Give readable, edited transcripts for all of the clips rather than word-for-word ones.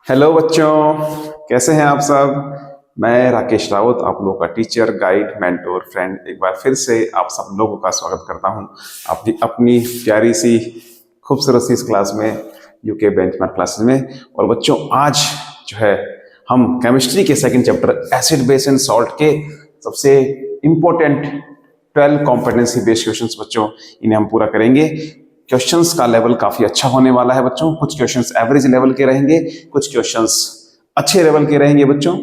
Hello बच्चों, कैसे हैं आप सब। मैं राकेश रावत, आप लोगों का टीचर, गाइड, मेंटोर, फ्रेंड, एक बार फिर से आप सब लोगों का स्वागत करता हूं अपनी अपनी प्यारी सी खूबसूरत सी इस क्लास में, यूके बेंचमार्क क्लासेस में। और बच्चों, आज जो है हम केमिस्ट्री के second chapter acid base and salt के सबसे इंपॉर्टेंट 12 कॉम्पिटेंसी बेस्ड क्वेश्चंस बच्चों, इन्हें हम पूरा करेंगे। क्वेश्चंस का लेवल काफी अच्छा होने वाला है बच्चों। कुछ क्वेश्चंस एवरेज लेवल के रहेंगे, कुछ क्वेश्चंस अच्छे लेवल के रहेंगे बच्चों।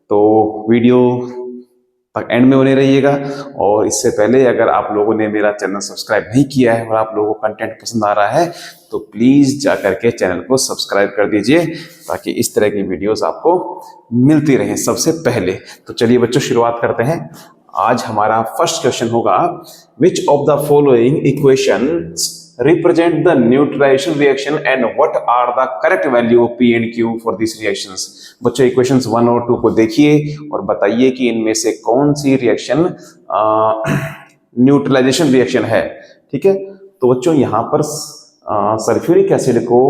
तो वीडियो तक एंड में बने रहिएगा। और इससे पहले अगर आप लोगों ने मेरा चैनल सब्सक्राइब नहीं किया है और आप लोगों को कंटेंट पसंद आ रहा है तो प्लीज जाकर के चैनल को सब्सक्राइब कर दीजिए, ताकि इस तरह की वीडियोस आपको मिलती रहें सबसे पहले। तो चलिए बच्चों, शुरुआत करते हैं। आज हमारा फर्स्ट क्वेश्चन होगा, विच of the following equations represent the neutralization reaction and what are the correct value of P and Q for these reactions। बच्चों, इक्वेशंस 1 और 2 को देखिए और बताइए कि इनमें से कौन सी रिएक्शन न्यूट्रलाइजेशन रिएक्शन है। ठीक है, तो बच्चों यहाँ पर सल्फ्यूरिक एसिड को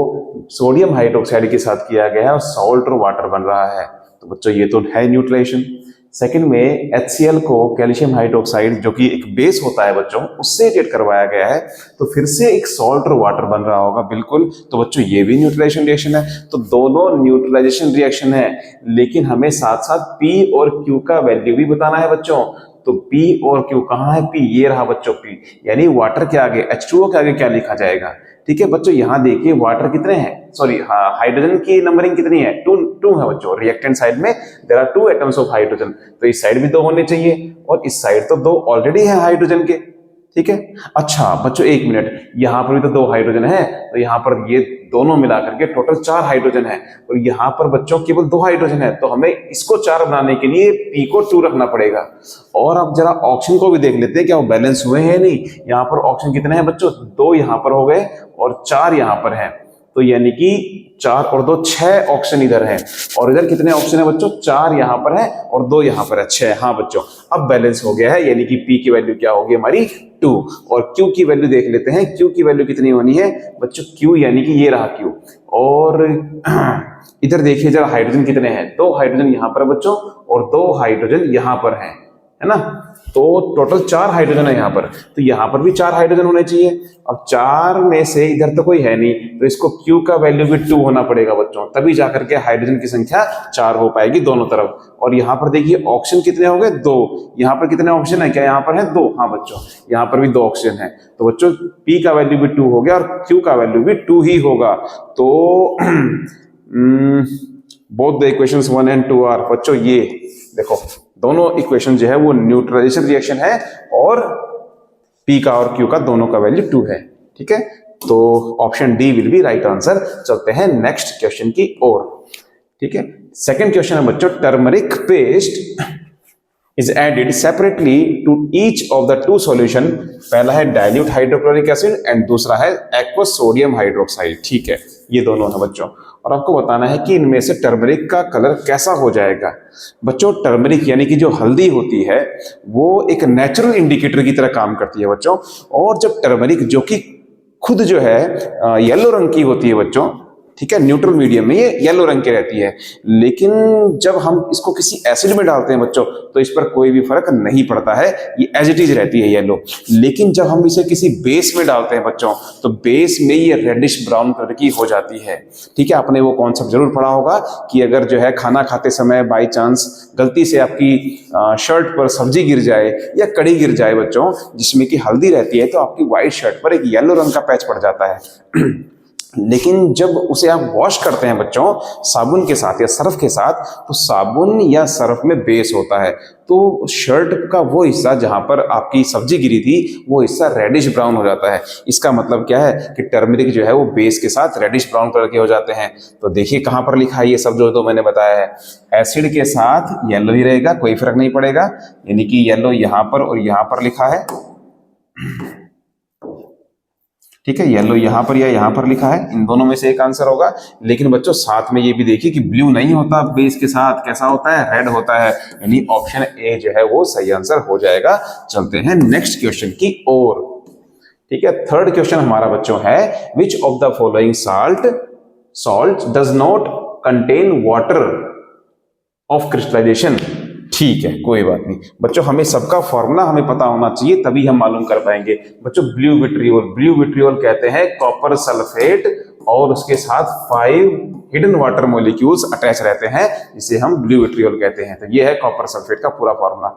सोडियम हाइड्रोक्साइड के साथ किया गया है और सॉल्ट और वाटर बन रहा है। तो बच्चों ये तो है न्यूट्रलाइजेशन। सेकंड में HCl को कैल्शियम हाइड्रोक्साइड, जो कि एक बेस होता है बच्चों, उससे रिएक्ट करवाया गया है, तो फिर से एक सॉल्ट और वाटर बन रहा होगा। बिल्कुल, तो बच्चों ये भी न्यूट्रलाइजेशन रिएक्शन है। तो दोनों न्यूट्रलाइजेशन रिएक्शन है, लेकिन हमें साथ साथ P और Q का वैल्यू भी बताना है बच्चों। तो P और Q कहाँ है? P ये रहा बच्चों, P यानी वाटर के आगे H2O के आगे क्या लिखा जाएगा। ठीक है बच्चों, यहां देखिए वाटर कितने हैं, सॉरी हाँ, हाइड्रोजन की नंबरिंग कितनी है? टू है बच्चों। रिएक्टेंट साइड में there are 2 atoms of hydrogen, तो इस साइड भी 2 होने चाहिए और इस साइड तो 2 ऑलरेडी है हाइड्रोजन के। ठीक है, अच्छा बच्चों एक मिनट, यहां पर भी तो 2 हाइड्रोजन है, तो यहां पर ये दोनों मिलाकर के टोटल 4 हाइड्रोजन है, और यहां पर बच्चों केवल 2 हाइड्रोजन है, तो हमें इसको 4 बनाने के लिए P को 2 रखना पड़ेगा। और अब जरा ऑक्सीजन को भी देख लेते हैं, क्या वो बैलेंस हुए हैं नहीं। यहाँ पर ऑक्सीजन कितने हैं बच्चों? 2 यहाँ पर हो गए और 4 यहाँ पर है, तो यानी कि 4 और 2 6 ऑक्सीजन इधर है, और इधर कितने ऑक्सीजन है बच्चों? 4 यहाँ पर है और 2 यहाँ पर है, 6। हाँ बच्चों, अब बैलेंस हो गया है, यानी कि P की वैल्यू क्या होगी हमारी? 2। और Q की वैल्यू देख लेते हैं, Q की वैल्यू कितनी होनी है बच्चों? Q यानी कि ये रहा Q। और इधर देखिए जरा हाइड्रोजन कितने हैं? 2 हाइड्रोजन यहाँ पर बच्चों और 2 हाइड्रोजन यहाँ पर है ना। तो टोटल 4 हाइड्रोजन है यहाँ पर, तो यहाँ पर भी 4 हाइड्रोजन होने चाहिए। अब 4 में से इधर तो कोई है नहीं, तो इसको Q का वैल्यू भी 2 होना पड़ेगा बच्चों, तभी जाकर के हाइड्रोजन की संख्या 4 हो पाएगी दोनों तरफ। और यहाँ पर देखिए ऑक्सीजन कितने हो गए? 2। यहाँ पर कितने ऑक्सीजन है? क्या यहाँ पर है? 2। हाँ बच्चों, यहाँ पर भी 2 ऑक्सीजन है, तो बच्चों P का वैल्यू भी 2 हो गया और Q का वैल्यू भी 2 ही होगा। तो both the equations 1 and 2 are, बच्चों ये देखो दोनों इक्वेशन जो है वो न्यूट्रलाइजेशन रिएक्शन है, और P का और Q का दोनों का वैल्यू 2 है। ठीक है, तो option D will be right answer. चलते हैं नेक्स्ट क्वेश्चन की ओर। ठीक है, सेकंड क्वेश्चन है बच्चों, turmeric paste is added separately to each of the 2 solution। पहला है डाइल्यूट हाइड्रोक्लोरिक एसिड एंड दूसरा है एक्वस सोडियम हाइड्रोक्साइड। ठीक है, ये दोनों है बच्चों, और आपको बताना है कि इनमें से टर्मरिक का कलर कैसा हो जाएगा। बच्चों टर्मरिक यानी कि जो हल्दी होती है वो एक नेचुरल इंडिकेटर की तरह काम करती है बच्चों, और जब टर्मरिक जो कि खुद जो है येलो रंग की होती है बच्चों, ठीक है, न्यूट्रल मीडियम में ये येलो रंग की रहती है, लेकिन जब हम इसको किसी एसिड में डालते हैं बच्चों तो इस पर कोई भी फर्क नहीं पड़ता है, ये एज इट इज रहती है येलो। लेकिन जब हम इसे किसी बेस में डालते हैं बच्चों तो बेस में ये रेडिश ब्राउन कलर की हो जाती है। ठीक है, आपने वो कॉन्सेप्ट जरूर पढ़ा होगा कि अगर जो है खाना खाते समय बाई चांस गलती से आपकी शर्ट पर सब्जी गिर जाए या कड़ी गिर जाए बच्चों, जिसमें कि हल्दी रहती है, तो आपकी व्हाइट शर्ट पर एक येलो रंग का पैच पड़ जाता है। लेकिन जब उसे आप वॉश करते हैं बच्चों साबुन के साथ या सर्फ के साथ, तो साबुन या सर्फ में बेस होता है, तो शर्ट का वो हिस्सा जहां पर आपकी सब्जी गिरी थी वो हिस्सा रेडिश ब्राउन हो जाता है। इसका मतलब क्या है कि टर्मरिक जो है वो बेस के साथ रेडिश ब्राउन कलर के हो जाते हैं। तो देखिए कहां पर लिखा है ये सब जो तो मैंने बताया है, एसिड के साथ येलो ही रहेगा, कोई फर्क नहीं पड़ेगा, यानी कि येलो यहां पर और यहां पर लिखा है। ठीक है, येलो यहां पर या यहां पर लिखा है, इन दोनों में से एक आंसर होगा। लेकिन बच्चों साथ में ये भी देखिए कि ब्लू नहीं होता बेस के साथ, कैसा होता है? रेड होता है, यानी ऑप्शन ए जो है वो सही आंसर हो जाएगा। चलते हैं नेक्स्ट क्वेश्चन की ओर। ठीक है, थर्ड क्वेश्चन हमारा बच्चों है, which of the following salt does not contain water of crystallization. ठीक है, कोई बात नहीं बच्चों, हमें सबका फॉर्मूला हमें पता होना चाहिए, तभी हम मालूम कर पाएंगे। बच्चों ब्लू विट्रियोल कहते हैं कॉपर सल्फेट और उसके साथ 5 हिडन वाटर मॉलिक्यूल्स अटैच रहते हैं, जिसे हम ब्लू विट्रियोल कहते हैं। तो ये है कॉपर सल्फेट का पूरा फॉर्मूला।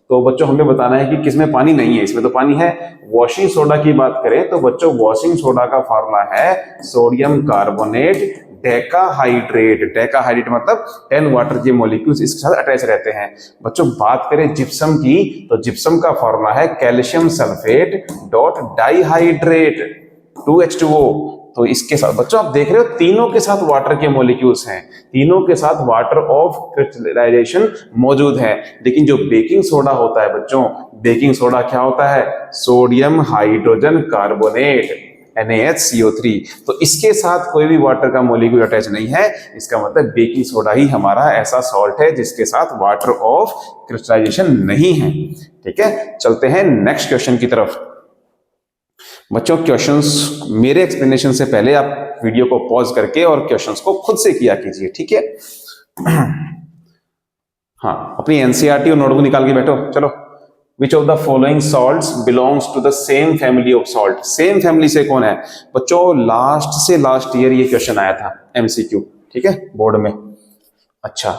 तो बच्चों हमें बताना है कि किसमें पानी नहीं है, इसमें तो पानी है। वॉशिंग सोडा की बात करें तो बच्चों वॉशिंग सोडा का फॉर्मूला है सोडियम कार्बोनेट डेकाहाइड्रेट मतलब 10 वाटर के मॉलिक्यूल्स इसके साथ अटैच रहते हैं। बच्चों बात करें जिप्सम की तो जिप्सम का फॉर्मूला है calcium sulphate dot dihydrate 2H2O। तो इसके साथ बच्चों आप देख रहे हो तीनों के साथ वाटर के मॉलिक्यूल्स हैं, तीनों के साथ वाटर ऑफ क्रिस्टलाइजेशन मौजूद है। लेकिन जो बेकिंग सोडा होता है बच्चों, बेकिंग सोडा क्या होता है? Sodium hydrogen carbonate NaHCO3। तो इसके साथ कोई भी वाटर का मॉलिक्यूल अटैच नहीं है। इसका मतलब बेकिंग सोडा ही हमारा ऐसा सॉल्ट है जिसके साथ वाटर ऑफ क्रिस्टलाइजेशन नहीं है। ठीक है, चलते हैं नेक्स्ट क्वेश्चन की तरफ। बच्चों क्वेश्चंस मेरे एक्सप्लेनेशन से पहले आप वीडियो को पॉज करके और क्वेश्चंस को खुद से किया कीजिए, ठीक है? हाँ, अपनी एनसीईआरटी और नोटबुक निकाल के बैठो। चलो, Which of the following salts belongs to the same family of salt? Same family से कौन है? बच्चों लास्ट से लास्ट ईयर ये क्वेश्चन आया था MCQ, ठीक है, बोर्ड में। अच्छा,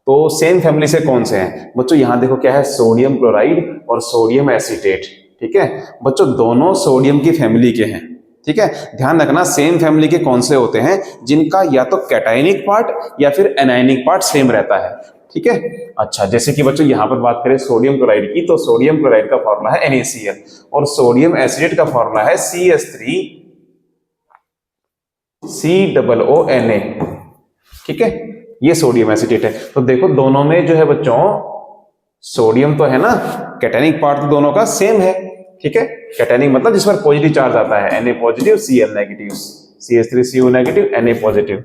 तो सेम फैमिली से कौन से हैं? बच्चों यहां देखो क्या है, सोडियम क्लोराइड और सोडियम एसीटेट। ठीक है बच्चों, दोनों सोडियम की फैमिली के हैं। ठीक है, ध्यान रखना सेम फैमिली के कौन से होते हैं जिनका या तो कैटायनिक पार्ट या फिर एनायनिक पार्ट सेम रहता है। ठीक है, अच्छा जैसे कि बच्चों यहां पर बात करें सोडियम क्लोराइड की, तो सोडियम क्लोराइड का फॉर्मूला है NaCl और सोडियम एसिडेट का फॉर्मूला है CS3COONA। ठीक है, ये सोडियम एसिडेट है। तो देखो दोनों में जो है बच्चों सोडियम तो है ना, कैटायनिक पार्ट तो दोनों का सेम है। ठीक है, कैटायनिक मतलब जिस पर पॉजिटिव चार्ज आता है, Na positive Cl negative, CH3CO negative Na positive.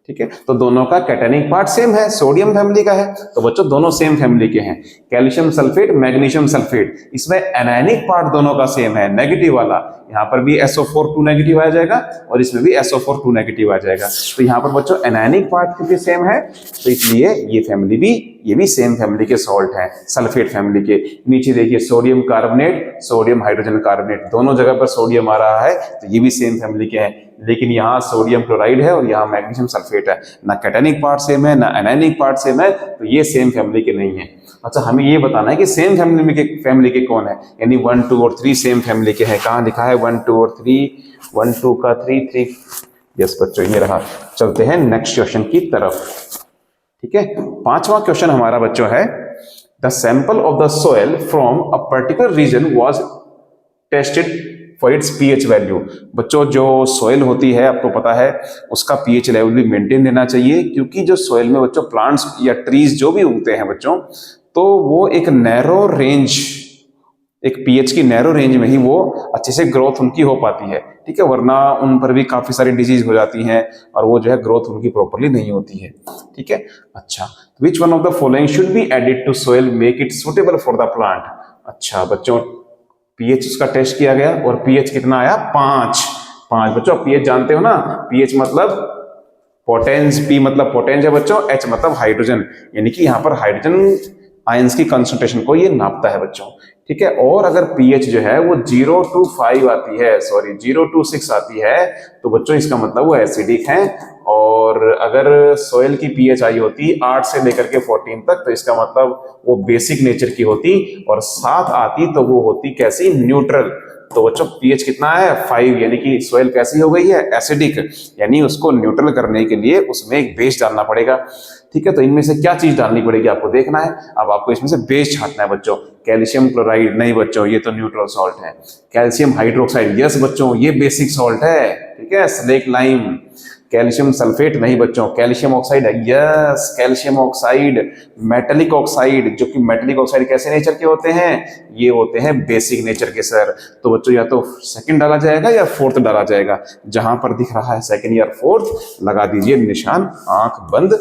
ठीक है, तो दोनों का कैटायनिक पार्ट सेम है, सोडियम फैमिली का है, तो बच्चों दोनों सेम फैमिली के हैं। कैल्शियम सल्फेट मैग्नीशियम सल्फेट, इसमें एनायनिक पार्ट दोनों का सेम है, नेगेटिव वाला। यहाँ पर भी SO4 2 नेगेटिव आ जाएगा और इसमें भी SO4 2 नेगेटिव आ जाएगा। तो यहाँ पर बच्चों एनायनिक पार्ट भी सेम है, तो इसलिए ये फैमिली भी, ये भी सेम फैमिली के सॉल्ट हैं, सल्फेट फैमिली के। नीचे देखिए sodium carbonate, sodium hydrogen carbonate, दोनों जगह पर सोडियम आ रहा है, तो ये भी सेम फैमिली के हैं। लेकिन यहाँ सोडियम क्लोराइड है और यहाँ मैग्नीशियम सल्फेट है, ना कैटायनिक पार्ट सेम है ना एनायनिक पार्ट सेम है, तो ये सेम फैमिली के नहीं है। अच्छा, हमें ये बताना है कि सेम फैमिली के कौन है, यानी 1 2 और 3 सेम फैमिली के हैं। कहाँ लिखा है 1 2 और 3, 1 2 का 3 3। यस बच्चों, ये रहा। चलते हैं नेक्स्ट क्वेश्चन की तरफ। ठीक है, पांचवा क्वेश्चन हमारा बच्चों है, the sample of the soil from a particular region was tested for its pH value. बच्चों जो सोयल होती है आपको पता है उसका पीएच लेवल भी मेंटेन देना चाहिए, क्योंकि जो सोयल में बच्चों प्लांट्स या ट्रीज जो भी उगते हैं बच्चों, तो वो एक नैरो रेंज, एक पीएच की नैरो रेंज में ही वो अच्छे से ग्रोथ उनकी हो पाती है। ठीक है, वरना उन पर भी काफी सारी डिजीज हो जाती हैं और वो जो है ग्रोथ उनकी प्रॉपरली नहीं होती है। ठीक है, अच्छा, which one of the following should be added to soil make it suitable for the plant. अच्छा बच्चों, पीएच उसका टेस्ट किया गया और पीएच कितना आया 5। बच्चों पीएच जानते हो ना, पीएच मतलब पोटेंस, पी मतलब पोटेंस है बच्चों, एच मतलब हाइड्रोजन, यानी कि यहाँ पर हाइड्रोजन आयंस की कंसंट्रेशन को ये नापता है बच्चों। ठीक है, और अगर पीएच जो है वो 0 to 5 आती है, सॉरी 0 to 6 आती है, तो बच्चों इसका मतलब वो एसिडिक है। और अगर सोयल की पीएच आई होती 8 से लेकर के 14 तक, तो इसका मतलब वो बेसिक नेचर की होती, और 7 आती तो वो होती कैसी, न्यूट्रल। तो बच्चों पीएच कितना है 5, यानी कि सोयल कैसी हो गई है, एसिडिक, यानी उसको न्यूट्रल करने के लिए उसमें एक बेस डालना पड़ेगा। ठीक है, तो इनमें से क्या चीज डालनी पड़ेगी आपको देखना है। अब आपको इसमें से बेस छांटना है बच्चों। कैल्शियम क्लोराइड नहीं बच्चों, ये तो न्यूट्रल सॉल्ट है। कैल्शियम हाइड्रोक्साइड, यस बच्चों ये बेसिक सॉल्ट है। ठीक है, स्लेक लाइम। कैल्शियम सल्फेट नहीं बच्चों, कैल्शियम ऑक्साइड है, yes calcium oxide. Metallic oxide, जो कि मेटेलिक ऑक्साइड कैसे नेचर के होते हैं, ये होते हैं बेसिक नेचर के सर। तो बच्चों या तो सेकंड डाला जाएगा या फोर्थ डाला जाएगा, जहां पर दिख रहा है सेकंड या फोर्थ लगा दीजिए निशान, आंख बंद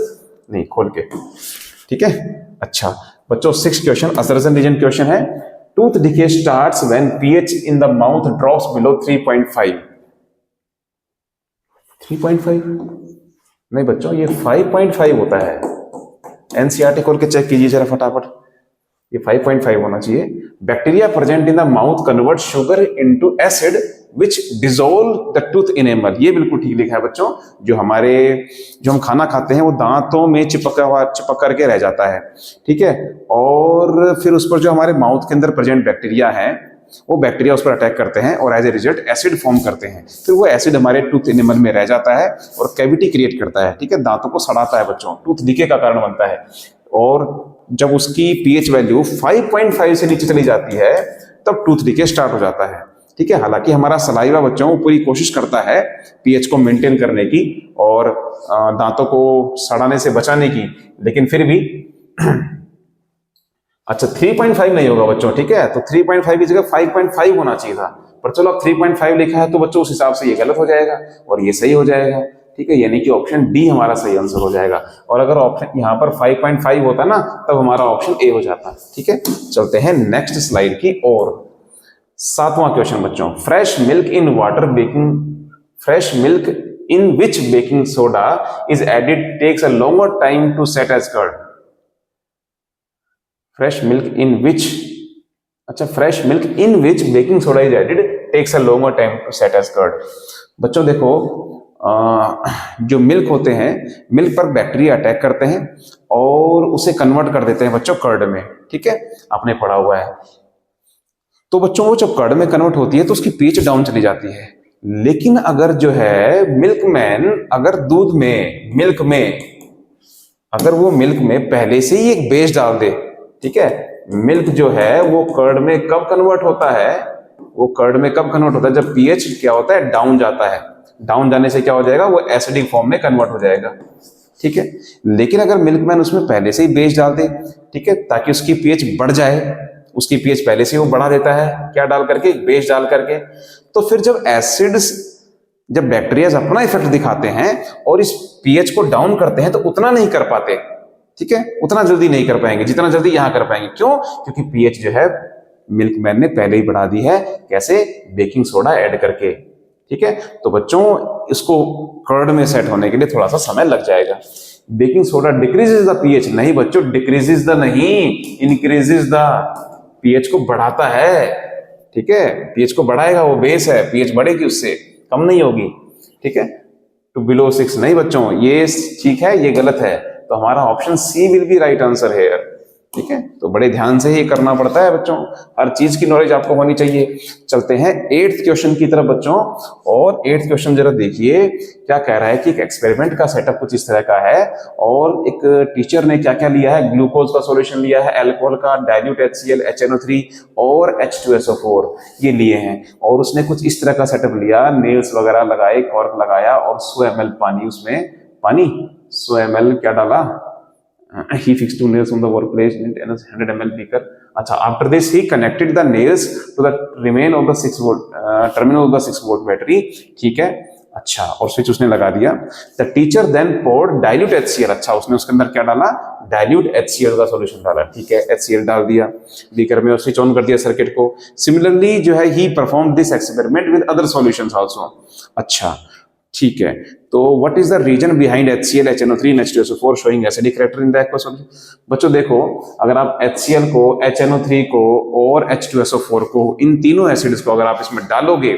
नहीं खोल के। ठीक है, अच्छा बच्चों 6 क्वेश्चन असर्जन रीजन क्वेश्चन है। Tooth decay starts when pH in the mouth drops below 3.5। 3.5 नहीं बच्चों, ये 5.5 होता है। एनसीईआरटी खोल के चेक कीजिए जरा फटाफट, ये 5.5 होना चाहिए। Bacteria present in the mouth convert sugar into acid which dissolve the tooth enamel. ये बिल्कुल ठीक लिखा है बच्चों। जो हम खाना खाते हैं वो दांतों में चिपक करके रह जाता है, ठीक है। और फिर उस पर जो हमारे माउथ के अंदर प्रेजेंट बैक्टीरिया है, वो बैक्टीरिया उस पर अटैक करते हैं और as a result acid form करते हैं। फिर वो एसिड हमारे टूथ इनेमल में रह जाता है और कैविटी क्रिएट करता है, ठीक है। दांतों को सड़ाता है बच्चों, टूथ डीके का कारण बनता है। और जब उसकी पीएच वैल्यू 5.5 से नीचे चली जाती है तब टूथ डीके स्टार्ट हो जाता है, ठीक है। हालांकि हमारा सलाइवा बच्चों पूरी कोशिश करता है पीएच को मेंटेन करने की और दांतों को सड़ाने से बचाने की, लेकिन फिर भी अच्छा 3.5 नहीं होगा बच्चों, ठीक है। तो 3.5 की जगह 5.5 होना चाहिए था, पर चलो अब 3.5 लिखा है तो बच्चों उस हिसाब से ये गलत हो जाएगा और ये सही हो जाएगा, ठीक है। यानी कि ऑप्शन डी हमारा सही आंसर हो जाएगा। और अगर ऑप्शन यहाँ पर 5.5 होता ना तब हमारा ऑप्शन ए हो जाता, ठीक है। चलते हैं नेक्स्ट स्लाइड की ओर। 7वां क्वेश्चन बच्चों, fresh milk in which baking soda is added takes a longer time to set as curd. Fresh milk in which baking soda is added takes a longer time to set as curd. बच्चों देखो, जो milk होते हैं, milk पर bacteria attack करते हैं और उसे कन्वर्ट कर देते हैं बच्चों कर्ड में, ठीक है। आपने पढ़ा हुआ है। तो बच्चों वो जब कर्ड में कन्वर्ट होती है तो उसकी पीएच डाउन चली जाती है। लेकिन अगर जो है मिल्कमैन अगर मिल्क में पहले से ही एक बेस डाल दे, ठीक है। मिल्क जो है वो कर्ड में कब कन्वर्ट होता है, जब पीएच क्या होता है, डाउन जाता है। डाउन जाने से क्या हो जाएगा, वो एसिडिक फॉर्म में कन्वर्ट हो जाएगा, ठीक है। लेकिन अगर मिल्कमैन उसमें पहले से ही बेस डाल दे, ठीक है, ताकि उसकी पीएच बढ़ जाए, उसकी पीएच पहले से वो बढ़ा देता है, क्या डाल करके, बेस डाल करके। तो फिर जब बैक्टीरिया अपना इफेक्ट दिखाते हैं और इस पीएच को डाउन करते हैं तो उतना नहीं कर पाते, ठीक है, उतना जल्दी नहीं कर पाएंगे जितना जल्दी यहां कर पाएंगे। क्यों? क्योंकि पीएच जो है मिल्कमैन ने पहले ही बढ़ा दी है, कैसे, बेकिंग सोडा ऐड करके, ठीक है। तो बच्चों इसको कर्ड में सेट होने के लिए थोड़ा सा समय लग जाएगा। Baking soda decreases the pH, नहीं बच्चों, डिक्रीजेस द नहीं, इंक्रीजेस द, पीएच को बढ़ाता है, ठीक है। पीएच को बढ़ाएगा, वो बेस है, पीएच बढ़ेगी, उससे कम नहीं होगी, ठीक है। टू बिलो 6 नहीं बच्चों, ये ठीक है, ये गलत है। तो हमारा option C will be right answer है, ठीक है। तो बड़े ध्यान से ही करना पड़ता है बच्चों, हर चीज की नॉलेज आपको होनी चाहिए। चलते हैं 8th क्वेश्चन की तरफ बच्चों। और 8th क्वेश्चन जरा देखिए क्या कह रहा है कि एक एक्सपेरिमेंट का सेटअप कुछ इस तरह का है और एक टीचर ने क्या क्या लिया है, ग्लूकोज का सॉल्यूशन लिया है, अल्कोहल का, डाइल्यूट HCl, HNO3 और H2SO4 ये लिए हैं। और उसने कुछ इस तरह का सेटअप लिया, नेल्स वगैरह लगाए, कॉर्क लगाया और 100 ml पानी, उसमें 100 ml क्या डाला, he fixed 2 nails on the workplace in a 100 ml beaker. अच्छा, after this he connected the nails to the terminal of the 6 volt battery, ठीक है। अच्छा, और स्विच उसने लगा दिया। The teacher then poured dilute HCl, अच्छा, उसने उसके अंदर क्या डाला, dilute HCl का सॉल्यूशन डाला, ठीक है। HCl डाल दिया बीकर में और स्विच ऑन कर दिया सर्किट को। Similarly जो है he performed this experiment with other solutions also। अच्छा, ठीक है। तो what is the reason behind HCl, HNO3 and H2SO4 showing acidic character in the aqua solution. बच्चों देखो, अगर आप HCl को, HNO3 को और H2SO4 को, इन तीनों एसिड्स को अगर आप इसमें डालोगे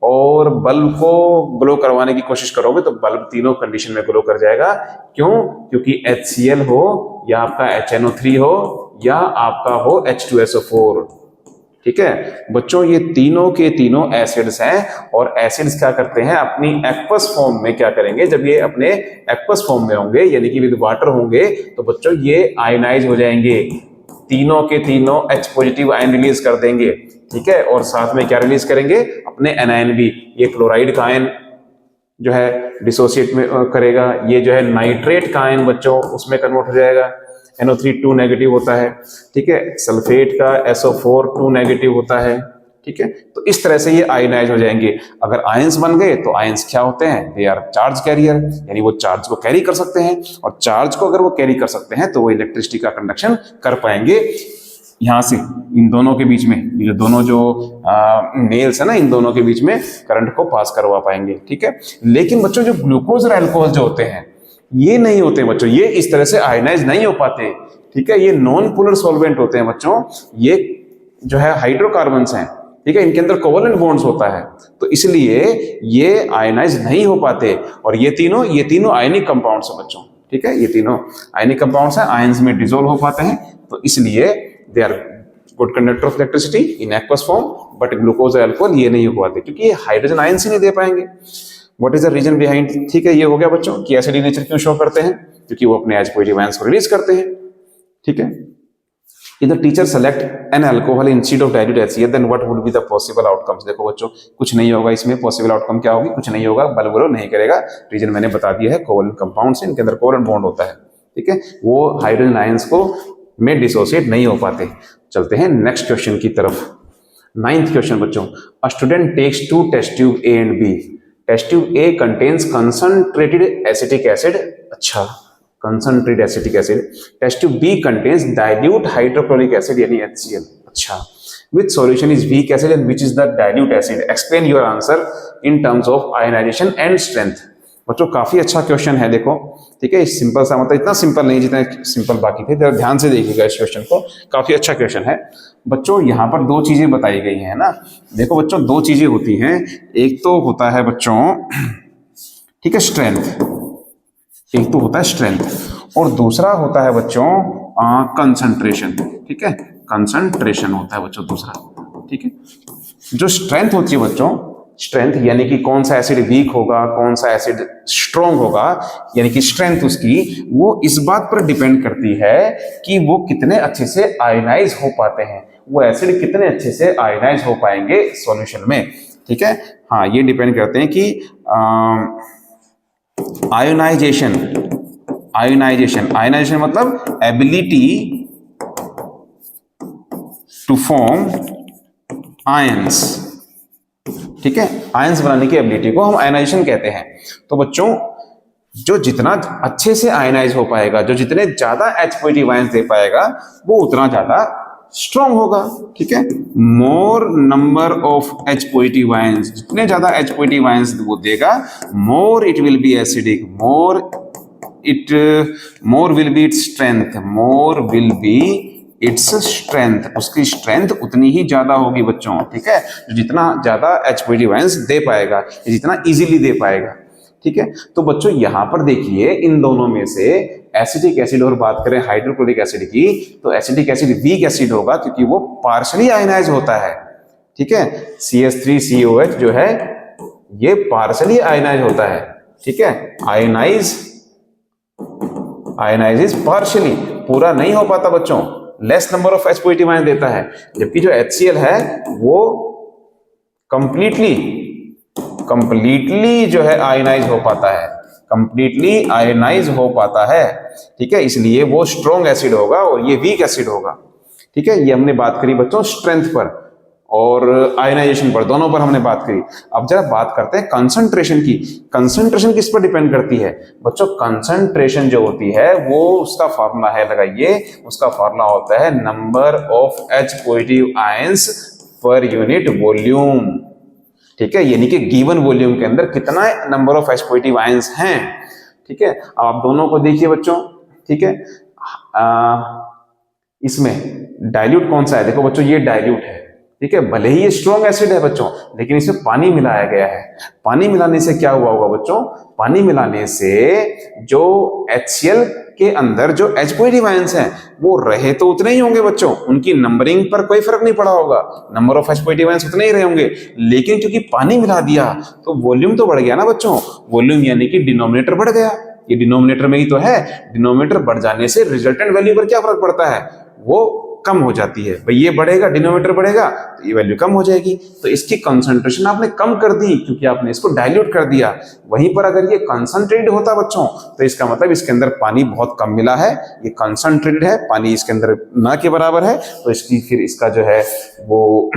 और बल्ब को ग्लो करवाने की कोशिश करोगे तो बल्ब तीनों कंडीशन में ग्लो कर जाएगा। क्यों? क्योंकि HCl हो या आपका HNO3 हो या आपका हो H2SO4, ठीक है। बच्चों ये तीनों के तीनों एसिड्स हैं और एसिड्स क्या करते हैं, अपनी एक्वस फॉर्म में क्या करेंगे, जब ये अपने एक्वस फॉर्म में होंगे यानी कि विद वाटर होंगे तो बच्चों ये आयनाइज हो जाएंगे, तीनों के तीनों H पॉजिटिव आयन रिलीज कर देंगे, ठीक है। और साथ में क्या रिलीज करेंगे, अपने एनायन भी। ये क्लोराइड का आयन जो है डिसोसिएट में करेगा, ये जो है नाइट्रेट का आयन बच्चों उसमें कन्वर्ट हो जाएगा, NO3 2 नेगेटिव होता है, ठीक है। सल्फेट का SO4 2 नेगेटिव होता है, ठीक है। तो इस तरह से ये आयनाइज हो जाएंगे। अगर आयंस बन गए तो आयंस क्या होते हैं, दे आर चार्ज कैरियर, यानी वो चार्ज को कैरी कर सकते हैं और चार्ज को अगर वो कैरी कर सकते हैं तो वो इलेक्ट्रिसिटी का कंडक्शन कर पाएंगे। यहां से इन दोनों के बीच में, ये दोनों जो नेल्स है ना, इन दोनों के बीच में करंट को पास करवा पाएंगे, ठीक है। लेकिन बच्चों जो ग्लूकोज और अल्कोहल जो होते हैं, ये नहीं होते हैं बच्चों, ये इस तरह से आयनाइज नहीं हो पाते, ठीक है। ये नॉन पोलर सॉल्वेंट होते हैं बच्चों, ये जो है हाइड्रोकार्बन्स हैं, ठीक है, इनके अंदर कोवलेंट बॉन्ड्स होता है, तो इसलिए ये आयनाइज नहीं हो पाते। और ये तीनों आयनिक कंपाउंड्स हैं बच्चों, ठीक है, ये तीनों आयनिक कंपाउंड्स हैं, आयंस में डिसॉल्व हो पाते हैं, तो इसलिए they are good conductor of electricity in aqueous form, but glucose और अल्कोहल ये नहीं हो पाते क्योंकि ये हाइड्रोजन आयंस ही नहीं दे पाएंगे। What is the reason behind, ठीक है, ये हो गया बच्चों कि एसिडिक नेचर क्यों शो करते हैं, क्योंकि वो अपने H पॉजिटिव आयंस को रिलीज करते हैं, ठीक है। If the teacher select an alcohol instead of dilute HCl, then what would be the possible outcomes? देखो बच्चों, कुछ नहीं होगा इसमें, पॉसिबल आउटकम क्या होगी, कुछ नहीं होगा, बल बोलो नहीं करेगा, रीजन मैंने बता दिया है, कोवलेंट कंपाउंड्स हैं, इनके अंदर कोवलेंट बॉन्ड होता है, ठीक है, वो हाइड्रोजन आयंस को में डिसोसिएट नहीं हो पाते। चलते हैं नेक्स्ट क्वेश्चन की तरफ। 9th क्वेश्चन बच्चों, a student takes 2 test tube A and B. Test tube A contains concentrated acetic acid, अच्छा, concentrated acetic acid. Test tube B contains dilute hydrochloric acid यानी HCl, अच्छा। Which solution is weak acid and which is the dilute acid? Explain your answer in terms of ionization and strength. बच्चों काफी अच्छा question है, देखो, ठीक है, simple सा, मतलब इतना सिंपल नहीं जितना सिंपल बाकी थे, जरा ध्यान से देखिएगा इस क्वेश्चन को, काफी अच्छा क्वेश्चन है बच्चों। यहाँ पर दो चीजें बताई गई हैं ना, देखो बच्चों, दो चीजें होती हैं, एक तो होता है बच्चों, ठीक है, स्ट्रेंथ, एक तो होता है स्ट्रेंथ और दूसरा होता है बच्चों कंसंट्रेशन, ठीक है, कंसंट्रेशन होता है बच्चों दूसरा, ठीक है। जो स्ट्रेंथ होती है बच्चों, स्ट्रेंथ यानी कि कौन सा एसिड वीक होगा, कौन सा एसिड स्ट्रॉन्ग होगा, यानी कि स्ट्रेंथ उसकी वो इस बात पर डिपेंड करती है कि वो कितने अच्छे से आयनाइज हो पाते हैं, वो एसिड कितने अच्छे से आयनाइज हो पाएंगे सॉल्यूशन में, ठीक है। हाँ, ये डिपेंड करते हैं कि आयोनाइजेशन मतलब एबिलिटी टू फॉर्म आयंस, ठीक है, आयंस बनाने की एबिलिटी को हम आयनाइजेशन कहते हैं। तो बच्चों, जो जितना अच्छे से आयनाइज हो पाएगा, जो जितने ज्यादा H पॉजिटिव आयंस दे पाएगा, वो उतना ज्यादा स्ट्रॉन्ग होगा, ठीक है। मोर number of H positive ions, जितने ज्यादा H पॉजिटिव आयंस वो देगा, more it will be acidic, more will be its strength, more will be its strength, उसकी स्ट्रेंथ उतनी ही ज्यादा होगी बच्चों, ठीक है, जितना ज्यादा H पॉजिटिव आयंस दे पाएगा, जितना इजीली दे पाएगा, ठीक है। तो बच्चों यहां पर देखिए, इन दोनों में से एसिटिक एसिड और बात करें हाइड्रोक्लोरिक एसिड की, तो एसिटिक एसिड वीक एसिड होगा क्योंकि वो पार्शली आयनाइज होता है, ठीक है। CH3COH जो है ये पार्शली आयनाइज होता है, ठीक है, आयनाइज पार्शली, पूरा नहीं हो पाता बच्चों, less number of H positive ion देता है, जबकि जो HCl है वो कंप्लीटली जो है आयनाइज हो पाता है, कंप्लीटली आयनाइज हो पाता है, ठीक है, इसलिए वो स्ट्रॉन्ग एसिड होगा और ये वीक एसिड होगा, ठीक है। ये हमने बात करी बच्चों स्ट्रेंथ पर और आयनाइजेशन पर, दोनों पर हमने बात करी। अब जरा बात करते हैं कंसंट्रेशन की। कंसंट्रेशन किस पर डिपेंड करती है बच्चों? कंसंट्रेशन जो होती है वो उसका फार्मूला है, लगाइए, उसका फार्मूला होता है number of H positive ions per unit volume, ठीक है, यानी कि गिवन वॉल्यूम के अंदर कितना number of H positive ions हैं, ठीक है। अब आप दोनों को देखिए बच्चों, ठीक है, इसमें डाइल्यूट कौन सा है? देखो बच्चों ये डाइल्यूट है, ठीक है, भले ही ये स्ट्रॉन्ग एसिड है बच्चों, लेकिन इसमें पानी मिलाया गया है। पानी मिलाने से क्या हुआ होगा बच्चों? पानी मिलाने से जो HCl के अंदर जो H पॉजिटिव आयंस हैं वो रहे तो उतने ही होंगे बच्चों, उनकी नंबरिंग पर कोई फर्क नहीं पड़ा होगा, number of H positive ions उतने ही रहे होंगे, लेकिन क्योंकि पानी मिला दिया तो वॉल्यूम तो बढ़ गया ना बच्चों, वॉल्यूम यानी कि डिनोमिनेटर बढ़ गया, ये डिनोमिनेटर में ही तो है, डिनोमिनेटर बढ़ जाने से रिजल्टेंट वैल्यू पर क्या फर्क पड़ता है? वो कम हो जाती है भाई, ये बढ़ेगा, डिनोमिनेटर बढ़ेगा तो ये वैल्यू कम हो जाएगी, तो इसकी कंसंट्रेशन आपने कम कर दी क्योंकि आपने इसको डाइल्यूट कर दिया। वहीं पर अगर ये कंसंट्रेटेड होता बच्चों तो इसका मतलब इसके अंदर पानी बहुत कम मिला है, ये कंसंट्रेटेड है, पानी इसके अंदर ना के बराबर है, तो इसकी फिर इसका जो है वो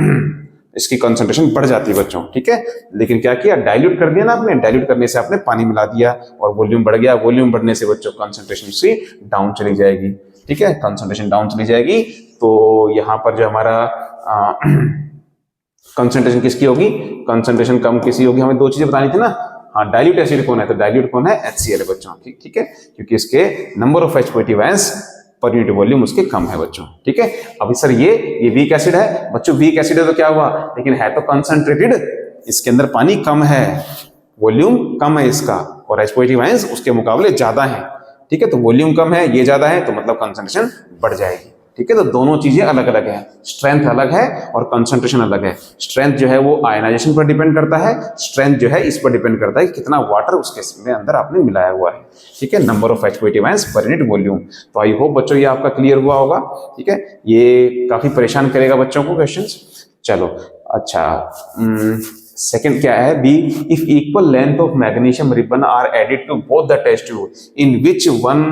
इसकी कंसंट्रेशन बढ़ जाती है बच्चों, ठीक है। लेकिन क्या किया? डाइल्यूट कर दिया ना आपने, डाइल्यूट करने से आपने पानी मिला दिया और वॉल्यूम बढ़ गया, वॉल्यूम बढ़ने से बच्चों कंसंट्रेशन सी डाउन चली जाएगी, ठीक है, कंसंट्रेशन डाउन चली जाएगी। तो यहां पर जो हमारा कंसंट्रेशन किसकी होगी? कंसंट्रेशन कम किसी होगी, हमें दो चीजें बतानी थी ना, हाँ डाइल्यूट एसिड कौन है, तो डाइल्यूट कौन है, HCl है बच्चों। ठीक है, क्योंकि इसके number of H positive ions per unit volume उसके कम है बच्चों। ठीक है, अभी सर ये वीक एसिड है बच्चों, वीक एसिड है तो क्या हुआ, लेकिन है तो कंसंट्रेटेड, इसके अंदर पानी कम है, वॉल्यूम कम है इसका, और H पॉजिटिव आयंस उसके मुकाबले ज्यादा है। ठीक है, तो वॉल्यूम कम है, ये ज्यादा है, तो मतलब कंसंट्रेशन बढ़ जाएगी। ठीक है, तो दोनों चीजें अलग अलग है, स्ट्रेंथ अलग है और कंसंट्रेशन अलग है। स्ट्रेंथ जो है वो आयनाइजेशन पर डिपेंड करता है, स्ट्रेंथ जो है इस पर डिपेंड करता है कि कितना वाटर उसके अंदर आपने मिलाया हुआ है। ठीक है, number of H positive ions per unit volume. तो आई होप बच्चों ये आपका क्लियर हुआ होगा। ठीक है, ये काफी परेशान करेगा बच्चों को क्वेश्चंस। चलो अच्छा, सेकंड क्या है, B, if equal length of magnesium ribbon are added to both the test tube in which one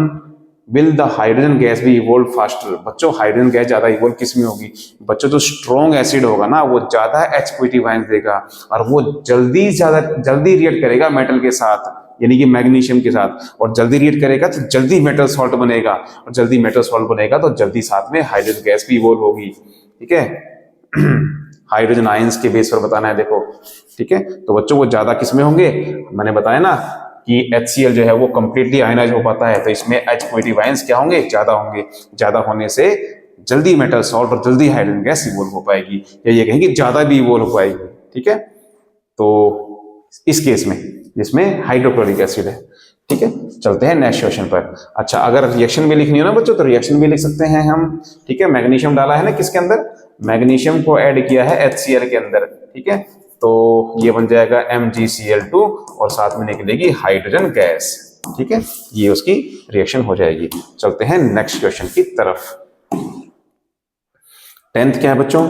will the hydrogen gas भी इवोल्व फास्टर। बच्चों हाइड्रोजन गैस ज्यादा इवोल्व किस में होगी, बच्चों जो स्ट्रॉन्ग एसिड होगा ना वो ज्यादा H पॉजिटिव आयंस देगा और वो जल्दी रिएक्ट करेगा मेटल के साथ, यानी कि मैग्नीशियम के साथ, और जल्दी रिएक्ट करेगा तो जल्दी मेटल सॉल्ट बनेगा, और जल्दी मेटल सॉल्ट बनेगा तो जल्दी साथ में हाइड्रोजन गैस भी इवोल्व होगी। ठीक है, हाइड्रोजन आयंस के बेस पर बताना है देखो। ठीक है, तो बच्चों वो ज्यादा किस में होंगे, मैंने बताया ना कि HCl जो है वो कंप्लीटली आयनाइज हो पाता है, तो इसमें H पॉजिटिव आयंस क्या होंगे, ज्यादा होंगे, ज्यादा होने से जल्दी मेटल सॉल्ट और जल्दी हाइड्रोजन गैस इवोल्व हो पाएगी, या ये कहेंगे ज्यादा भी इवोल्व हो पाएगी। ठीक है, तो इस केस में जिसमें हाइड्रोक्लोरिक एसिड है। ठीक है, चलते हैं नेक्स्ट क्वेश्चन पर। अच्छा, अगर रिएक्शन भी लिखनी हो ना बच्चों तो रिएक्शन भी लिख सकते हैं हम। ठीक है, मैग्नीशियम डाला है ना किसके अंदर, मैग्नीशियम को ऐड किया है HCl के अंदर। ठीक है, तो ये बन जाएगा MgCl2 और साथ में निकलेगी हाइड्रोजन गैस। ठीक है, ये उसकी रिएक्शन हो जाएगी। चलते हैं नेक्स्ट क्वेश्चन की तरफ। 10th क्या है बच्चों,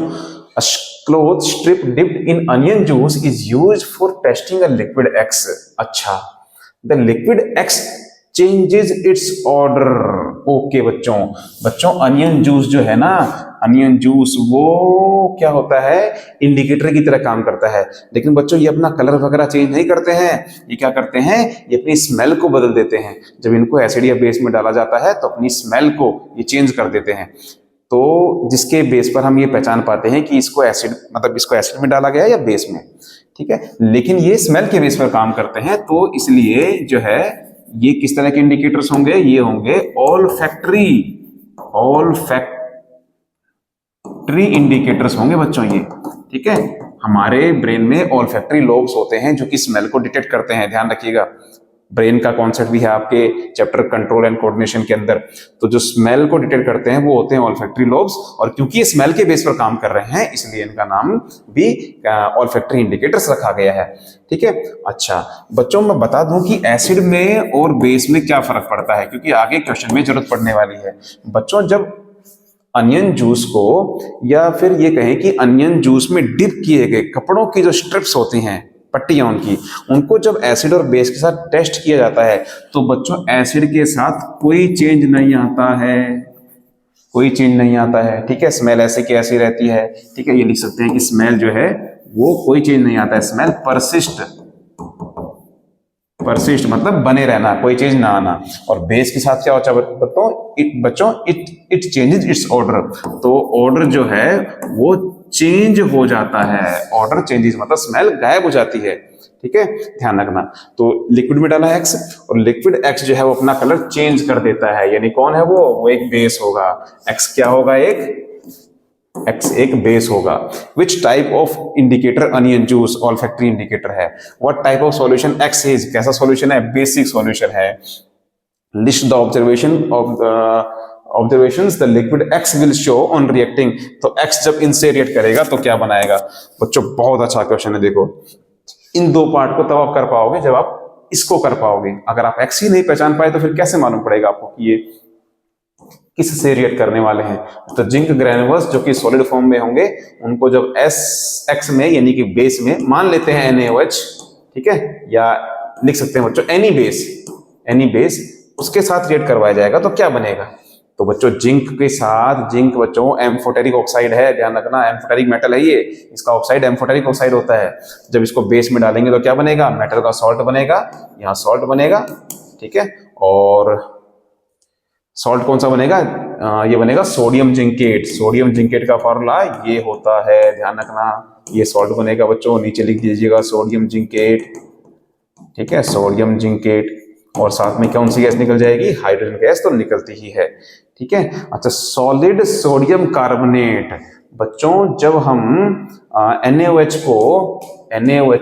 a cloth strip dipped in onion juice is used for testing a liquid X। अच्छा, the liquid X changes its order। Okay बच्चों अनियन जूस जो है ना, अनियन जूस वो क्या होता है, इंडिकेटर की तरह काम करता है, लेकिन बच्चों ये अपना कलर वगैरह चेंज नहीं करते हैं। ये क्या करते हैं, ये अपनी स्मेल को बदल देते हैं। जब इनको एसिड या बेस में डाला जाता है तो अपनी स्मेल को ये चेंज कर देते हैं, तो जिसके बेस पर हम ये पहचान पाते हैं कि इसको एसिड, मतलब इसको एसिड में डाला गया है या बेस में। ठीक है, लेकिन ये स्मेल के बेस पर काम करते हैं, तो इसलिए जो है ये किस तरह के इंडिकेटर्स होंगे, ये होंगे ऑल्फैक्टरी इंडिकेटर्स होंगे बच्चों ये। ठीक है, हमारे ब्रेन में ऑल्फैक्टरी लोब्स होते हैं जो कि स्मेल को डिटेक्ट करते हैं, ध्यान रखिएगा। ब्रेन का कॉन्सेप्ट भी है आपके चैप्टर कंट्रोल एंड कोऑर्डिनेशन के अंदर। तो जो स्मेल को डिटेक्ट करते हैं वो होते हैं ऑल्फैक्टरी लोब्स, और क्योंकि ये स्मेल के बेस पर काम कर रहे हैं इसलिए इनका नाम भी ऑल्फैक्टरी इंडिकेटर्स रखा गया है। ठीक है, अच्छा बच्चों मैं बता दूं कि एसिड में और बेस में क्या फर्क पड़ता है, क्योंकि आगे क्वेश्चन में जरूरत पड़ने वाली है। बच्चों जब अनियन जूस को, या फिर ये कहें कि अनियन जूस में डिप किए गए कपड़ों की जो स्ट्रिप्स होती हैं, पट्टियां उनको जब एसिड और बेस के साथ टेस्ट किया जाता है तो बच्चों एसिड के साथ कोई चेंज नहीं आता है, कोई चेंज नहीं आता है। ठीक है, स्मेल ऐसे की ऐसी रहती है। ठीक है, ये लिख सकते हैं कि स्मेल जो है वो कोई चेंज नहीं आता है, स्मेल परसिस्ट मतलब बने रहना, कोई चेंज ना आना। और बेस के साथ क्या होता है बच्चों, इट चेंजेस इट्स ऑर्डर, तो ऑर्डर जो है वो चेंज हो जाता है, ऑर्डर चेंजेस मतलब स्मेल गायब हो जाती है। ठीक है, ध्यान रखना। तो लिक्विड में डाला X, और लिक्विड X जो है वो अपना कलर चेंज कर देता है, यानी कौन है वो एक बेस होगा। X क्या होगा, X एक बेस होगा। Which type of indicator onion juice olfactory indicator है। What type of solution X is, कैसा सॉल्यूशन है, बेसिक सॉल्यूशन है। List the observations the liquid X will show on reacting. तो X जब इनसे रिएक्ट करेगा तो क्या बनाएगा। बच्चों बहुत अच्छा क्वेश्चन है, देखो इन दो पार्ट को तब आप कर पाओगे जब आप इसको कर पाओगे। अगर आप X ही नहीं पहचान पाए तो फिर कैसे मालूम पड़ेगा आपको कि ये किससे रिएक्ट करने वाले हैं। तो जिंक ग्रैन्युल्स जो कि सॉलिड फॉर्म में होंगे उनको जब X में यानी कि बेस में मान लेते हैं NaOH, ठीक है, या लिख सकते हैं बच्चों एनी बेस उसके साथ रिएक्ट करवाया जाएगा तो क्या बनेगा। तो बच्चों जिंक के साथ, जिंक बच्चों एम्फोटेरिक ऑक्साइड है, ध्यान रखना एम्फोटेरिक मेटल है ये, इसका ऑक्साइड एम्फोटेरिक ऑक्साइड होता है। जब इसको बेस में डालेंगे तो क्या बनेगा, मेटल का सॉल्ट बनेगा, यहाँ सॉल्ट बनेगा। ठीक है, और सॉल्ट कौन सा बनेगा, ये बनेगा सोडियम जिंकेट। सोडियम जिंकेट का फॉर्मूला ये होता है, ध्यान रखना, ये सॉल्ट बनेगा बच्चों, नीचे लिख दीजिएगा सोडियम जिंकेट। ठीक है, सोडियम जिंकेट, और साथ में कौन सी गैस निकल जाएगी, हाइड्रोजन गैस तो निकलती ही है। ठीक है, अच्छा सॉलिड सोडियम कार्बोनेट, बच्चों जब हम NaOH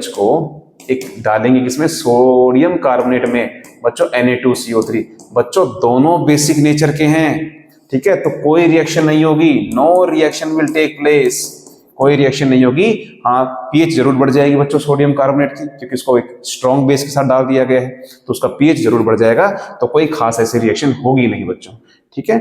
को एक डालेंगे किसमें, सोडियम कार्बोनेट में बच्चों Na2CO3, बच्चों दोनों बेसिक नेचर के हैं। ठीक है, तो कोई रिएक्शन नहीं होगी, no reaction will take place, कोई रिएक्शन नहीं होगी। हाँ, पीएच जरूर बढ़ जाएगी बच्चों सोडियम कार्बोनेट की, क्योंकि इसको एक स्ट्रॉन्ग बेस के साथ डाल दिया गया है, तो उसका पीएच जरूर बढ़ जाएगा, तो कोई खास ऐसी रिएक्शन होगी नहीं बच्चों। ठीक है,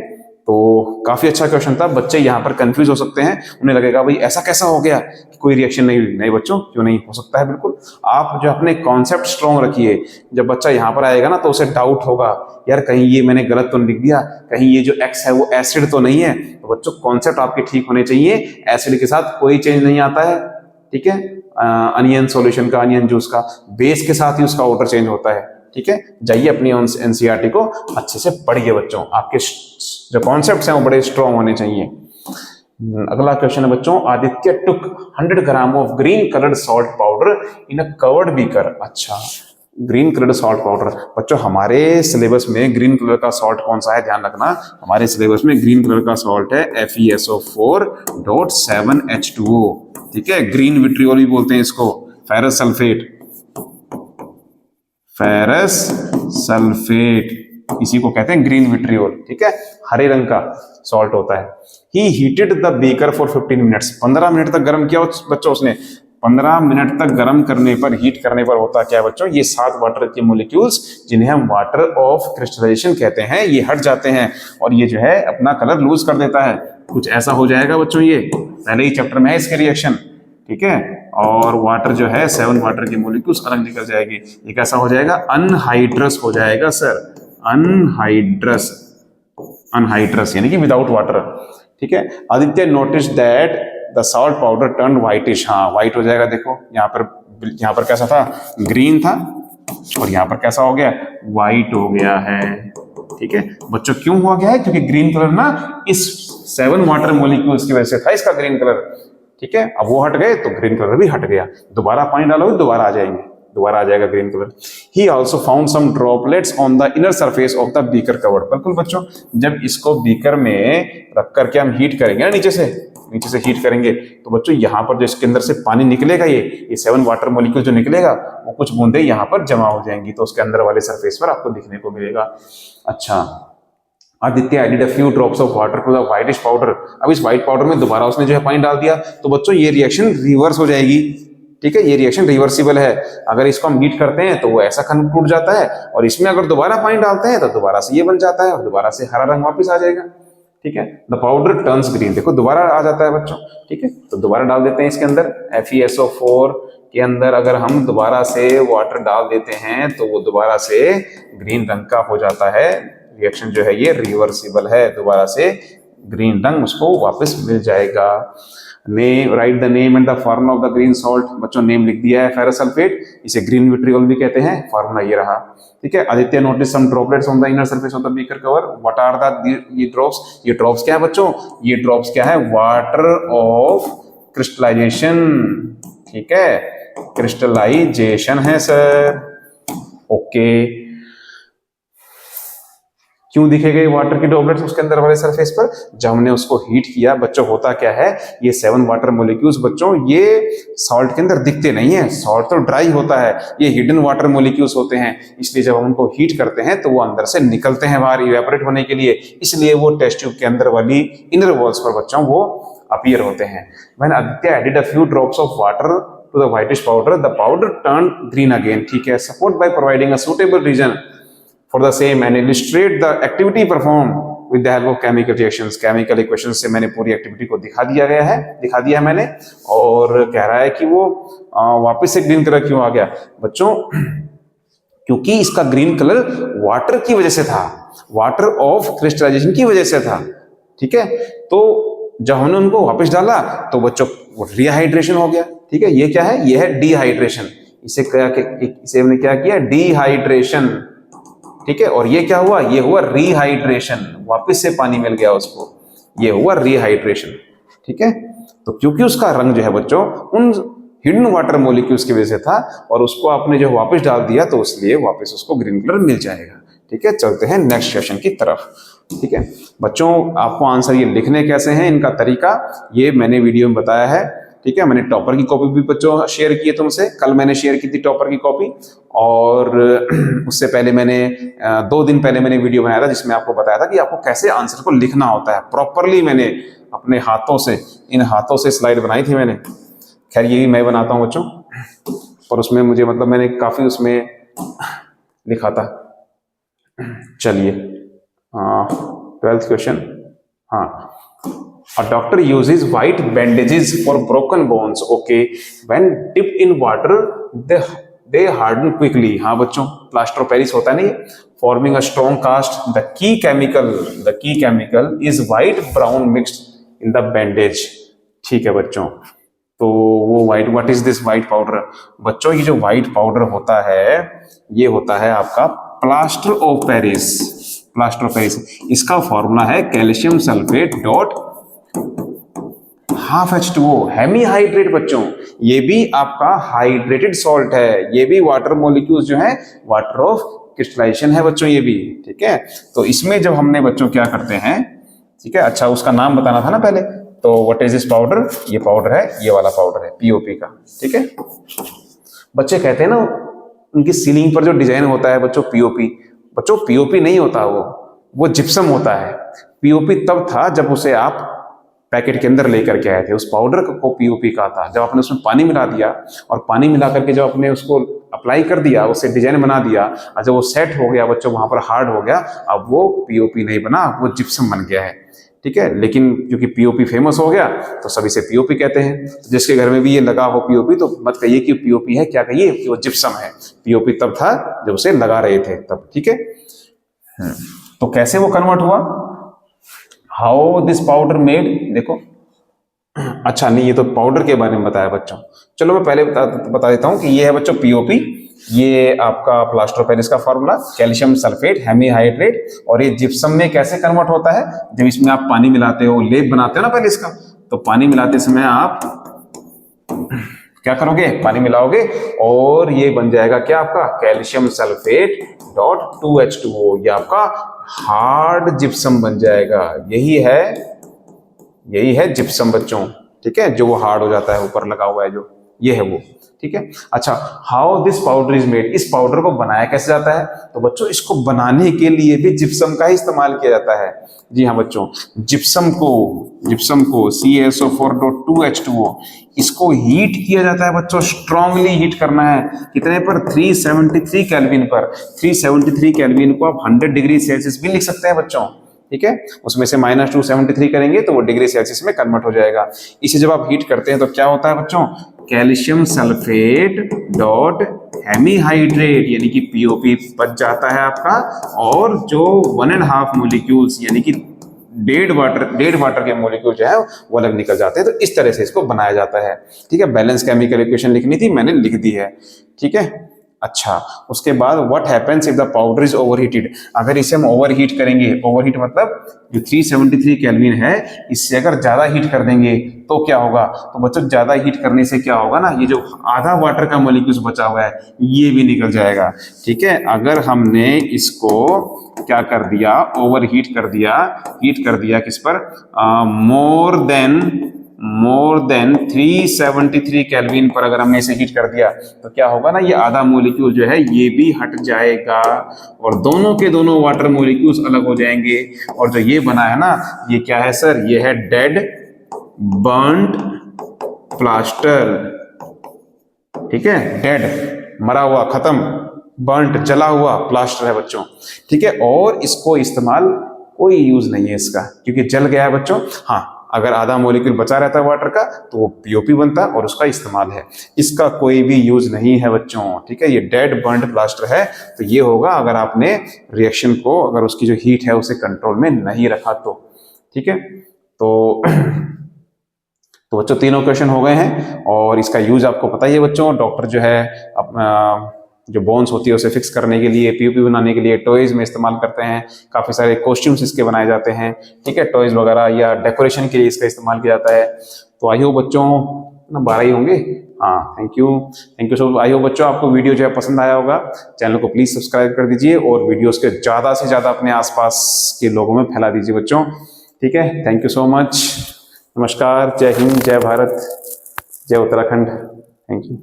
तो काफी अच्छा क्वेश्चन था। बच्चे यहाँ पर कंफ्यूज हो सकते हैं, उन्हें लगेगा भाई ऐसा कैसा हो गया कि कोई रिएक्शन नहीं हुई। नहीं बच्चों, क्यों नहीं हो सकता है, बिल्कुल। आप जो अपने कॉन्सेप्ट स्ट्रॉन्ग रखिए, जब बच्चा यहाँ पर आएगा ना तो उसे डाउट होगा, यार कहीं ये मैंने गलत तो नहीं लिख दिया, कहीं ये जो एक्स है वो एसिड तो नहीं है। तो बच्चों कॉन्सेप्ट आपके ठीक होने चाहिए, एसिड के साथ कोई चेंज नहीं आता है। ठीक है, अनियन सॉल्यूशन का, अनियन जूस का बेस के साथ ही उसका ऑर्डर चेंज होता है। ठीक है, जाइए अपनी एनसीईआरटी को अच्छे से पढ़िए बच्चों, आपके जो कॉन्सेप्ट्स हैं वो बड़े स्ट्रॉन्ग होने चाहिए। अगला क्वेश्चन है बच्चों, आदित्य टुक 100 gram of green coloured salt powder in a covered beaker. अच्छा, ग्रीन कलर्ड सॉल्ट पाउडर, बच्चों हमारे सिलेबस में ग्रीन कलर का सॉल्ट कौन सा है, ध्यान रखना, हमारे सिलेबस में ग्रीन कलर का सॉल्ट है FeSO4.7H2O। ठीक है, ग्रीन विट्रियोल भी बोलते हैं इसको, फेरस सल्फेट, फेरस सल्फेट, इसी को कहते हैं ग्रीन विट्रियोल। ठीक है, हरे रंग का सॉल्ट होता है। He heated the beaker for 15 minutes, 15 minute तक गर्म किया बच्चों उसने। 15 मिनट तक गर्म करने पर, हीट करने पर होता क्या है बच्चों, ये 7 वाटर के मोलिक्यूल्स जिन्हें हम वाटर ऑफ क्रिस्टलाइजेशन कहते हैं, ये हट जाते हैं और ये जो है अपना कलर लूज कर देता है। कुछ ऐसा हो जाएगा बच्चों, ये पहले ही चैप्टर में है इसके रिएक्शन। ठीक है, और वाटर जो है 7 वाटर के मोलिक्यूल्स अलग निकल जाएगी। ये कैसा हो जाएगा, अनहाइड्रस हो जाएगा सर, अनहाइड्रस, अनहाइड्रस यानी कि विदाउट वाटर। ठीक है, Aditya notice that the salt powder turn whitish, हाँ व्हाइट हो जाएगा। देखो यहाँ पर कैसा था, ग्रीन था, और यहाँ पर कैसा हो गया, व्हाइट हो गया है। ठीक है बच्चों, क्यों हुआ गया है, क्योंकि ग्रीन कलर ना इस 7 वाटर मोलिक्यूल्स की वजह से था इसका ग्रीन कलर। ठीक है, अब वो हट गए तो ग्रीन कलर भी हट गया, दोबारा पानी डालोगे दोबारा आ जाएंगे, दोबारा आ जाएगा green colour. He also found some droplets on the inner surface of the beaker covered. बिल्कुल बच्चों, जब इसको बीकर में रख करके हम हीट करेंगे ना, नीचे से हीट करेंगे, तो बच्चों यहाँ पर जो इसके अंदर से पानी निकलेगा, ये 7 वाटर मॉलिक्यूल जो निकलेगा, वो कुछ बूंदे यहाँ पर जमा हो जाएंगी, तो उसके अंदर वाले सरफेस पर आपको दिखने को मिलेगा। अच्छा, Aditya added a few drops of water to the whitish powder. अब इस व्हाइट पाउडर में दोबारा उसने जो है पानी डाल दिया, तो बच्चों ये रिएक्शन रिवर्स हो जाएगी। ठीक है, ये रिएक्शन रिवर्सिबल है। अगर इसको हम हीट करते हैं तो वो ऐसा खंड टूट जाता है, और इसमें अगर दोबारा पानी डालते हैं तो दोबारा से ये बन जाता है, और दोबारा से हरा रंग वापस आ जाएगा। ठीक है, द पाउडर टर्न्स ग्रीन, देखो दोबारा आ जाता है बच्चों। ठीक है, तो दोबारा डाल देते हैं इसके अंदर, FeSO4 के अंदर अगर हम दोबारा से वाटर डाल देते हैं तो वो दोबारा से ग्रीन रंग का हो जाता है। रिएक्शन जो है ये रिवर्सिबल है, दोबारा से ग्रीन रंग उसको वापस मिल जाएगा। Name, write the name and the formula of the green salt. बच्चों नेम लिख दिया है, फेरस सल्फेट, इसे ग्रीन विट्रियोल भी कहते हैं, फॉर्मूला ये रहा। ठीक है, Aditya notice some droplets on the inner surface of the beaker cover. What are the ये ड्रॉप्स, ये ड्रॉप्स क्या है बच्चों, ये ड्रॉप्स क्या है, वाटर ऑफ क्रिस्टलाइजेशन। ठीक है, क्रिस्टलाइजेशन है सर। ओके, क्यों दिखे गए वाटर की ड्रॉपलेट्स उसके अंदर वाले सरफेस पर, जब हमने उसको हीट किया बच्चों, होता क्या है, ये 7 वाटर मॉलिक्यूल्स बच्चों ये सॉल्ट के अंदर दिखते नहीं है, सॉल्ट तो ड्राई होता है, ये हिडन वाटर मॉलिक्यूल्स होते हैं, इसलिए जब हम उनको हीट करते हैं तो वो अंदर से निकलते हैं बाहर इवेपोरेट होने के लिए, इसलिए वो टेस्ट ट्यूब के अंदर वाली इनर वॉल्स पर बच्चों वो अपीयर होते हैं। When Aditya added a few drops of water to the whitish powder, the powder turn green again. ठीक है, support by providing a suitable reason for the same and illustrate the activity performed with the help of chemical reactions। chemical equations से मैंने पूरी activity को दिखा दिया है मैंने, और कह रहा है कि वो वापस से ग्रीन कलर क्यों आ गया बच्चों, क्योंकि इसका ग्रीन कलर वाटर की वजह से था, वाटर ऑफ क्रिस्टलाइजेशन की वजह से था। ठीक है, तो जब हमने उनको वापस डाला तो बच्चों रिहाइड्रेशन हो गया। ठीक है, ये क्या है, ये है डिहाइड्रेशन, इसे हमने क्या किया, डिहाइड्रेशन। ठीक है, और ये क्या हुआ, ये हुआ रिहाइड्रेशन, वापस से पानी मिल गया उसको, ये हुआ रिहाइड्रेशन। ठीक है, तो क्योंकि उसका रंग जो है बच्चों उन हिडन वाटर मॉलिक्यूल्स की वजह से था, और उसको आपने जो वापस डाल दिया तो इसलिए वापस उसको ग्रीन कलर मिल जाएगा। ठीक है, चलते हैं नेक्स्ट क्वेश्चन की तरफ। ठीक है बच्चों, आपको आंसर ये लिखने कैसे हैं, इनका तरीका ये मैंने वीडियो में बताया है। ठीक है, मैंने टॉपर की कॉपी भी बच्चों शेयर की है तुमसे, कल मैंने शेयर की थी टॉपर की कॉपी, और उससे पहले मैंने 2 दिन पहले मैंने वीडियो बनाया था जिसमें आपको बताया था कि आपको कैसे आंसर को लिखना होता है प्रॉपरली। मैंने अपने हाथों से, इन हाथों से स्लाइड बनाई थी मैंने। खैर ये भी मैं बनाता हूँ बच्चों, पर उसमें मुझे मतलब मैंने काफी उसमें लिखा था। चलिए 12th क्वेश्चन। हाँ, a doctor uses white bandages for broken bones. Okay, when dipped in water they harden quickly. हाँ बच्चों, प्लास्टर ऑफ पेरिस होता है ना ये, forming a strong cast. The key chemical is white brown mixed in the bandage. ठीक है बच्चों, तो वो white, what is this white powder? बच्चों ये जो व्हाइट पाउडर होता है ये होता है आपका plaster of Paris. Plaster of Paris, इसका फॉर्मूला है calcium sulphate dot H2O, hemihydrate. बच्चों ये भी आपका हाइड्रेटेड सॉल्ट है, ये भी वाटर मॉलिक्यूल्स जो है वाटर ऑफ क्रिस्टलाइजेशन है बच्चों ये भी। ठीक है, तो इसमें जब हमने बच्चों क्या करते हैं, ठीक है, अच्छा उसका नाम बताना था ना पहले, तो व्हाट इज दिस पाउडर? ये पाउडर है, ये वाला पाउडर है पीओपी का। ठीक है, बच्चे कहते हैं ना उनकी सीलिंग पर जो डिजाइन होता है बच्चों पीओपी, बच्चों पीओपी नहीं होता, वो जिप्सम होता है। पीओपी तब था जब उसे आप पैकेट के अंदर लेकर के आए थे, उस पाउडर को पीओपी कहा था। जब आपने उसमें पानी मिला दिया और पानी मिला करके जब आपने उसको अप्लाई कर दिया, उससे डिजाइन बना दिया, और जब वो सेट हो गया बच्चों, वहां पर हार्ड हो गया, अब वो पीओपी नहीं बना, वो जिप्सम बन गया है। ठीक है, लेकिन क्योंकि पीओपी फेमस हो गया तो सभी से पीओपी कहते हैं। तो जिसके घर में भी ये लगा हो पीओपी तो मत कहिए कि पीओपी है, क्या कहिए कि वो जिप्सम है। पीओपी तब था जब उसे लगा रहे थे तब। ठीक है, तो कैसे वो कन्वर्ट हुआ, हाउ दिस पाउडर मेड, देखो अच्छा नहीं, ये तो पाउडर के बारे में बताया बच्चों। चलो मैं पहले बता देता हूं कि ये है बच्चों पीओपी, ये आपका प्लास्टर ऑफ पेरिस का formula calcium sulphate hemihydrate, और ये जिप्सम में कैसे कन्वर्ट होता है, जब इसमें आप पानी मिलाते हो, लेप बनाते हो ना पहले इसका, तो पानी मिलाते समय आप क्या करोगे, पानी मिलाओगे और ये बन जाएगा क्या आपका कैल्शियम सल्फेट डॉट 2H2O, ये आपका हार्ड जिप्सम बन जाएगा। यही है जिप्सम बच्चों। ठीक है, जो वो हार्ड हो जाता है ऊपर लगा हुआ है जो, ये है वो। ठीक है, अच्छा how this powder is made, इस पाउडर को बनाया कैसे जाता है? तो बच्चों इसको बनाने के लिए भी जिप्सम का ही इस्तेमाल किया जाता है। जी हाँ बच्चों, जिप्सम को CaSO4.2H2O इसको हीट किया जाता है बच्चों, स्ट्रांगली हीट करना है। कितने पर? 373 केल्विन पर। 373 केल्विन को आप 100 डिग्री सेल्सियस भी लिख सकते हैं बच्चों। ठीक है, उसमें से -273 करेंगे तो वो डिग्री सेल्सियस में कन्वर्ट हो जाएगा। इसे जब आप हीट करते हैं तो क्या होता है बच्चों, calcium sulphate dot hemihydrate यानी कि पीओपी बच जाता है आपका, और जो 1.5 मोलिक्यूल्स यानी कि डेड वाटर के मोलिक्यूल जो है वो अलग निकल जाते हैं। तो इस तरह से इसको बनाया जाता है। ठीक है, बैलेंस केमिकल इक्वेशन लिखनी थी, मैंने लिख दी है। ठीक है, अच्छा उसके बाद what happens if the powder is overheated, अगर इसे हम ओवरहीट करेंगे, ओवरहीट मतलब जो 373 केल्विन है इससे अगर ज्यादा हीट कर देंगे तो क्या होगा? तो बच्चों ज्यादा हीट करने से क्या होगा ना, ये जो आधा वाटर का मॉलिक्यूल बचा हुआ है ये भी निकल जाएगा। ठीक है, अगर हमने इसको क्या कर दिया, ओवरहीट कर दिया, हीट कर दिया किस पर, मोर देन 373 केल्विन पर अगर हमने इसे हीट कर दिया तो क्या होगा ना, ये आधा मॉलिक्यूल जो है ये भी हट जाएगा और दोनों के दोनों वाटर मॉलिक्यूल्स अलग हो जाएंगे। और जो ये बना है ना, ये क्या है सर, ये है डेड बर्न्ड प्लास्टर। ठीक है, डेड मरा हुआ, खत्म, बर्न्ट जला हुआ प्लास्टर है बच्चों। ठीक है, और इसको इस्तेमाल कोई यूज नहीं है इसका क्योंकि जल गया है बच्चों। हाँ, अगर आधा मॉलिक्यूल बचा रहता है वाटर का तो वो पीओपी बनता और उसका इस्तेमाल है, इसका कोई भी यूज नहीं है बच्चों। ठीक है, ये डेड बर्न्ड प्लास्टर है, तो ये होगा अगर आपने रिएक्शन को, अगर उसकी जो हीट है उसे कंट्रोल में नहीं रखा तो। ठीक है, तो बच्चों तीनों क्वेश्चन हो गए हैं और इसका यूज आपको पता ही है बच्चों। डॉक्टर जो है अपना जो बोन्स होती है उसे फिक्स करने के लिए, पीओपी बनाने के लिए टॉयज में इस्तेमाल करते हैं, काफी सारे कॉस्ट्यूम्स इसके बनाए जाते हैं। ठीक है, टॉयज वगैरह या डेकोरेशन के लिए इसका इस्तेमाल किया जाता है। तो आई होप बच्चों ना 12 ही होंगे। हाँ, thank you so. I hope बच्चों आपको वीडियो जो है पसंद आया होगा। चैनल को प्लीज सब्सक्राइब कर दीजिए और वीडियोस के ज्यादा से ज्यादा अपने आसपास के लोगों में फैला दीजिए बच्चों। ठीक है, थैंक यू सो मच। नमस्कार, जय हिंद, जय भारत, जय उत्तराखंड। Thank you.